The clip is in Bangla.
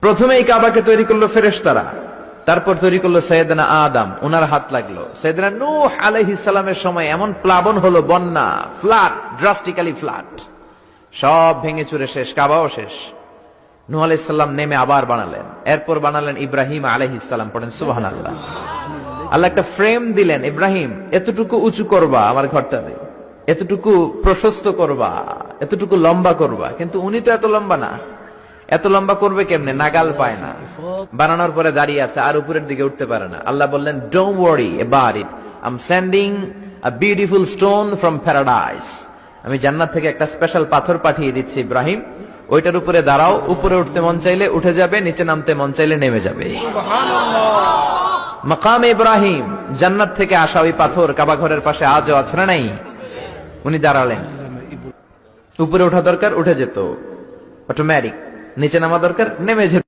প্রথমেই কাবাকে তৈরি করলো ফেরেশতারা, তারপর তৈরি করলো সাইয়েদনা আদম, ওনার হাত লাগলো। সাইয়েদনা নূহ আলাইহিস সালামের সময় এমন প্লাবন হলো, বন্যা, ফ্লাড, ড্রাস্টিক্যালি ফ্লাড, সব ভেঙে চুরে শেষ, কাবাও শেষ। নূহ আলাইহিস সালাম নেমে আবার বানালেন, এরপর বানালেন ইব্রাহিম আলাইহিস সালাম। পড়েন সুবহানাল্লাহ। আল্লাহ একটা ফ্রেম দিলেন, ইব্রাহিম এতটুকু উঁচু করবা আমার ঘরটাতে, এতটুকু প্রশস্ত করবা, এতটুকু লম্বা করবা। কিন্তু উনি তো এত লম্বা না, এত লম্বা করবে কেমনে, নাগাল পায় না। বানানোর পরে দাঁড়িয়ে আছে, আর উপরের দিকে উঠতে পারে না। আল্লাহ বললেন, don't worry about it, I am sending a beautiful stone from paradise. আমি জান্নাত থেকে একটা স্পেশাল পাথর পাঠিয়ে দিচ্ছি ইব্রাহিম, ওইটার উপরে দাঁড়াও, উপরে উঠতে মন চাইলে উঠে যাবে, নিচে নামতে মন চাইলে নেমে যাবে। মাকামে ইব্রাহিম, জান্নাত থেকে আসা ওই পাথর কাবা ঘরের পাশে আজও আছে না নাই? উনি দাঁড়ালেন, উপরে ওঠা দরকার উঠে যেত অটোমেটিক, নিচে নামা দরকার নেমে যেত।